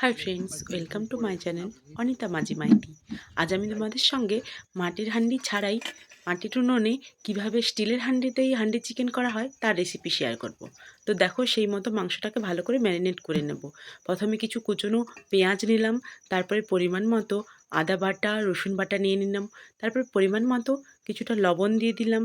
Hi friends, welcome to my channel Anita মাঝি মাইতি। আজ আমি তোমাদের সঙ্গে মাটির হাঁড়ি ছাড়াই মাটির উনুনে কীভাবে স্টিলের হাঁড়িতেই হাঁড়ি চিকেন করা হয় তার রেসিপি শেয়ার করব। তো দেখো, সেই মতো মাংসটাকে ভালো করে ম্যারিনেট করে নেব। প্রথমে কিছু কুচনো পেঁয়াজ নিলাম, তারপরে পরিমাণ মতো আদা বাটা রসুন বাটা নিয়ে নিলাম, তারপর পরিমাণ মতো কিছুটা লবণ দিয়ে দিলাম,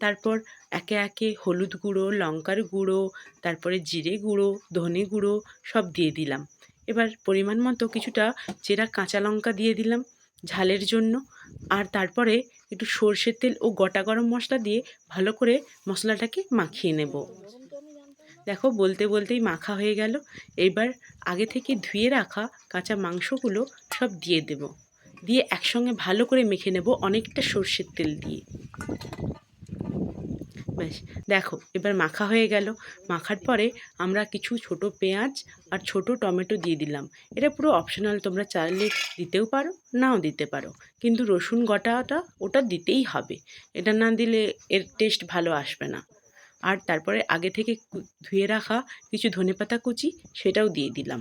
তারপর একে একে হলুদ গুঁড়ো, লঙ্কার গুঁড়ো, তারপরে জিরে গুঁড়ো, ধনে গুঁড়ো সব দিয়ে দিলাম। এবার পরিমাণ মতো কিছুটা চেরা কাঁচা লঙ্কা দিয়ে দিলাম ঝালের জন্য। আর তারপরে একটু সর্ষের তেল ও গোটা গরম মশলা দিয়ে ভালো করে মশলাটাকে মাখিয়ে নেব। দেখো, বলতে বলতেই মাখা হয়ে গেল। এবার আগে থেকে ধুয়ে রাখা কাঁচা মাংসগুলো সব দিয়ে দেব, দিয়ে একসঙ্গে ভালো করে মেখে নেব অনেকটা সর্ষের তেল দিয়ে। ব্যাস, দেখো এবার মাখা হয়ে গেল। মাখার পরে আমরা কিছু ছোট পেঁয়াজ আর ছোট টমেটো দিয়ে দিলাম। এটা পুরো অপশনাল, তোমরা চাইলে দিতেও পারো, নাও দিতে পারো, কিন্তু রসুন গোটাটা ওটা দিতেই হবে। এটা না দিলে এর টেস্ট ভালো আসবে না। আর তারপরে আগে থেকে ধুয়ে রাখা কিছু ধনেপাতা কুচি সেটাও দিয়ে দিলাম।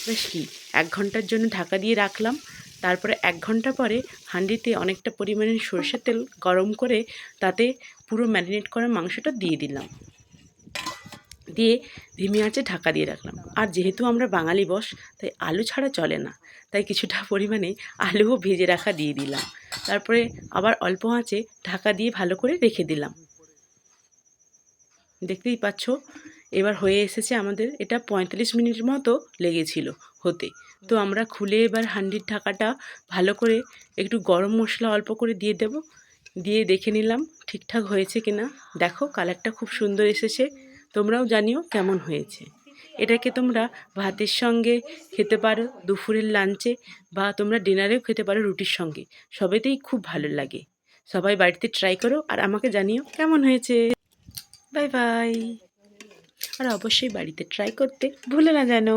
বেশ, কি 1 ঘন্টার জন্য ঢাকা দিয়ে রাখলাম। তারপরে 1 ঘন্টা পরে হাঁড়িতে অনেকটা পরিমাণে সরষের তেল গরম করে তাতে পুরো ম্যারিনেট করা মাংসটা দিয়ে দিলাম, দিয়ে ধিমি আঁচে ঢাকা দিয়ে রাখলাম। আর যেহেতু আমরা বাঙালি বস, তাই আলু ছাড়া চলে না, তাই কিছুটা পরিমাণে আলুও ভেজে রাখা দিয়ে দিলাম। তারপরে আবার অল্প আঁচে ঢাকা দিয়ে ভালো করে রেখে দিলাম। দেখতেই পাচ্ছ, এবার হয়ে এসেছে আমাদের। এটা 45 মিনিট মতো লেগেছিল হতে। তো আমরা খুলে এবার হাঁড়ির ঢাকাটা ভালো করে একটু গরম মশলা অল্প করে দিয়ে দেব, দিয়ে দেখে নিলাম ঠিকঠাক হয়েছে কিনা। দেখো, কালারটা খুব সুন্দর এসেছে। তোমরাও জানিও কেমন হয়েছে। এটাকে তোমরা ভাতের সঙ্গে খেতে পারো, দুপুরের লাঞ্চে, বা তোমরা ডিনারেও খেতে পারো রুটির সঙ্গে। সবেতেই খুব ভালো লাগে। সবাই বাড়িতে ট্রাই করো আর আমাকে জানিও কেমন হয়েছে। Bye bye. আর অবশ্যই বাড়িতে ট্রাই করতে ভুলে না যেন।